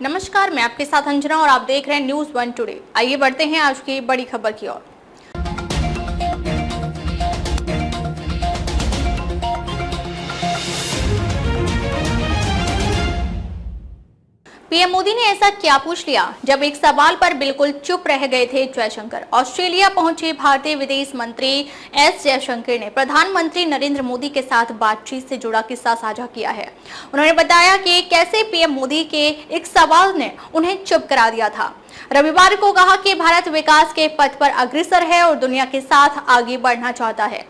नमस्कार, मैं आपके साथ अंजना और आप देख रहे हैं न्यूज़ 1 टुडे। आइए बढ़ते हैं आज की बड़ी खबर की ओर। पीएम मोदी ने ऐसा क्या पूछ लिया? जब एक सवाल पर बिल्कुल चुप रह गए थे जयशंकर। ऑस्ट्रेलिया पहुंचे भारतीय विदेश मंत्री एस जयशंकर ने प्रधानमंत्री नरेंद्र मोदी के साथ बातचीत से जुड़ा किस्सा साझा किया है। उन्होंने बताया कि कैसे पीएम मोदी के एक सवाल ने उन्हें चुप करा दिया था। रविवार को कहा कि भारत विकास के पथ पर अग्रसर है और दुनिया के साथ आगे बढ़ना चाहता है।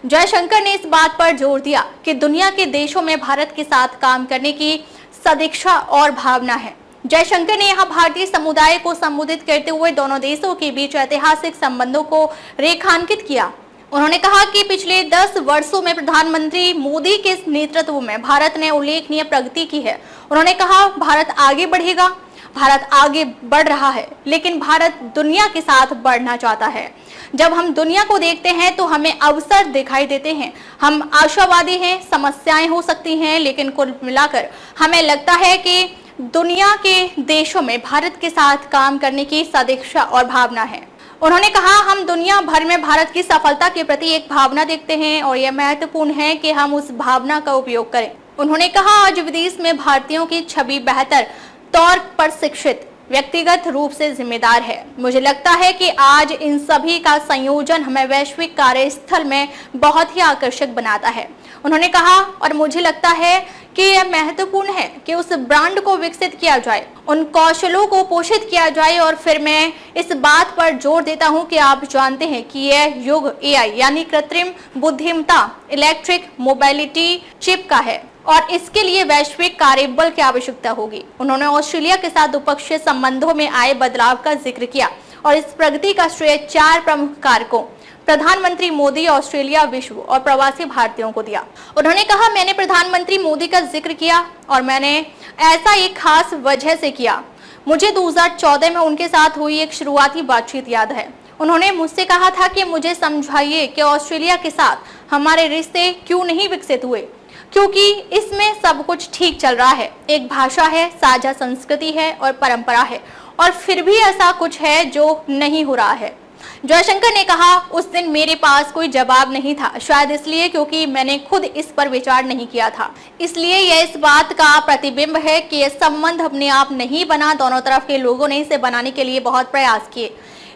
जयशंकर ने इस बात पर जोर दिया कि दुनिया के देशों में भारत के साथ काम करने की सदिच्छा और भावना है। जयशंकर ने यहां भारतीय समुदाय को संबोधित करते हुए दोनों देशों के बीच ऐतिहासिक संबंधों को रेखांकित किया। उन्होंने कहा कि पिछले 10 वर्षों में प्रधानमंत्री मोदी के नेतृत्व में भारत ने उल्लेखनीय प्रगति की है। उन्होंने कहा, भारत आगे बढ़ेगा, भारत आगे बढ़ रहा है, लेकिन भारत दुनिया के साथ बढ़ना चाहता है। जब हम दुनिया को देखते हैं तो हमें अवसर दिखाई देते हैं। हम आशावादी हैं, समस्याएं हो सकती हैं, लेकिन कुल मिलाकर हमें लगता है कि दुनिया के देशों में भारत के साथ काम करने की सदिच्छा और भावना है। उन्होंने कहा, हम दुनिया भर में भारत की सफलता के प्रति एक भावना देखते हैं और यह महत्वपूर्ण है कि हम उस भावना का उपयोग करें। उन्होंने कहा, आज विदेश में भारतीयों की छवि बेहतर तौर पर शिक्षित, व्यक्तिगत रूप से जिम्मेदार है। मुझे लगता है कि आज इन सभी का संयोजन हमें वैश्विक कार्यस्थल में बहुत ही आकर्षक बनाता है। उन्होंने कहा, और मुझे लगता है कि यह महत्वपूर्ण है कि उस ब्रांड को विकसित किया जाए, उन कौशलों को पोषित किया जाए। और फिर मैं इस बात पर जोर देता हूं कि आप जानते हैं कि यह युग एआई यानी कृत्रिम बुद्धिमत्ता, इलेक्ट्रिक मोबिलिटी चिप का है और इसके लिए वैश्विक कार्यबल की आवश्यकता होगी। उन्होंने ऑस्ट्रेलिया के साथ द्विपक्षीय संबंधों में आए बदलाव का जिक्र किया और इस प्रगति का श्रेय 4 प्रमुख कारकों प्रधानमंत्री मोदी, ऑस्ट्रेलिया, विश्व और प्रवासी भारतीयों को दिया। उन्होंने कहा, मैंने प्रधानमंत्री मोदी का जिक्र किया और मैंने ऐसा एक खास वजह से किया। मुझे 2014 में उनके साथ हुई एक शुरुआती बातचीत याद है। उन्होंने मुझसे कहा था कि मुझे समझाइए कि ऑस्ट्रेलिया के साथ हमारे रिश्ते क्यों नहीं विकसित हुए, क्योंकि इसमें सब कुछ ठीक चल रहा है। एक भाषा है, साझा संस्कृति है और परंपरा है, और फिर भी ऐसा कुछ है जो नहीं हो रहा है। जयशंकर ने कहा, उस दिन मेरे पास कोई जवाब नहीं था, शायद इसलिए क्योंकि मैंने खुद इस पर विचार नहीं किया था। इसलिए यह इस बात का प्रतिबिंब है कि यह संबंध अपने आप नहीं बना, दोनों तरफ के लोगों ने इसे बनाने के लिए बहुत प्रयास किए।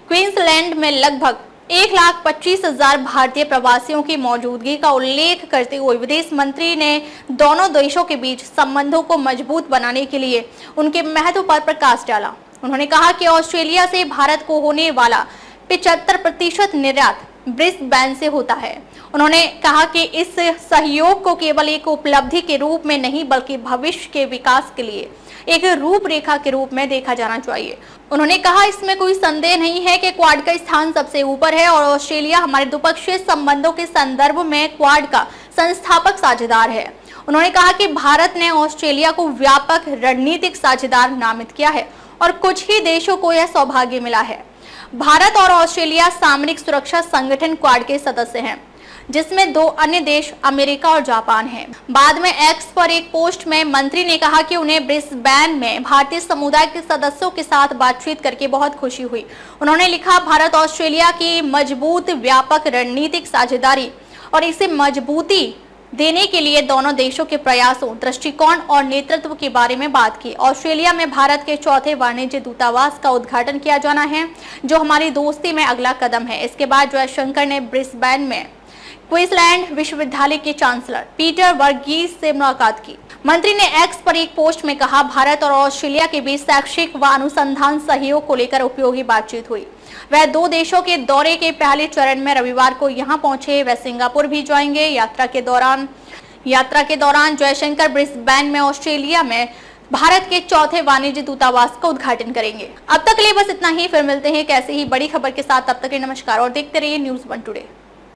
क्वींसलैंड में लगभग 1,25,000 भारतीय प्रवासियों की मौजूदगी का उल्लेख करते हुए विदेश मंत्री ने दोनों देशों के बीच संबंधों को मजबूत बनाने के लिए उनके महत्व पर प्रकाश डाला। उन्होंने कहा कि ऑस्ट्रेलिया से भारत को होने वाला 75% निर्यात ब्रिस्बेन से होता है। उन्होंने कहा कि इस सहयोग को केवल एक उपलब्धि के रूप में नहीं, बल्कि भविष्य के विकास के लिए एक रूपरेखा के रूप में देखा जाना चाहिए। उन्होंने कहा, इसमें कोई संदेह नहीं है कि क्वाड का स्थान सबसे ऊपर है और ऑस्ट्रेलिया हमारे द्विपक्षीय संबंधों के संदर्भ में क्वाड का संस्थापक साझेदार है। उन्होंने कहा कि भारत ने ऑस्ट्रेलिया को व्यापक रणनीतिक साझेदार नामित किया है और कुछ ही देशों को यह सौभाग्य मिला है। भारत और ऑस्ट्रेलिया सामरिक सुरक्षा संगठन क्वाड के सदस्य हैं, जिसमें 2 अन्य देश अमेरिका और जापान हैं। बाद में एक्स पर एक पोस्ट में मंत्री ने कहा कि उन्हें ब्रिस्बेन में भारतीय समुदाय के सदस्यों के साथ बातचीत करके बहुत खुशी हुई। उन्होंने लिखा, भारत ऑस्ट्रेलिया की मजबूत व्यापक रणनीतिक साझेदारी और इसे मजबूती देने के लिए दोनों देशों के प्रयासों, दृष्टिकोण और नेतृत्व के बारे में बात की। ऑस्ट्रेलिया में भारत के 4थे वाणिज्य दूतावास का उद्घाटन किया जाना है, जो हमारी दोस्ती में अगला कदम है। इसके बाद जयशंकर ने ब्रिस्बेन में क्वींसलैंड विश्वविद्यालय के चांसलर पीटर वर्गीस से मुलाकात की। मंत्री ने एक्स पर एक पोस्ट में कहा, भारत और ऑस्ट्रेलिया के बीच शैक्षिक व अनुसंधान सहयोग को लेकर उपयोगी बातचीत हुई। वह 2 देशों के दौरे के पहले चरण में रविवार को यहां पहुंचे। वह सिंगापुर भी जाएंगे। यात्रा के दौरान जयशंकर ब्रिस्बेन में ऑस्ट्रेलिया में भारत के 4थे वाणिज्य दूतावास का उद्घाटन करेंगे। अब तक के लिए बस इतना ही। फिर मिलते हैं एक ऐसे ही बड़ी खबर के साथ। तब तक के लिए नमस्कार और देखते रहिए न्यूज़ 1 टुडे।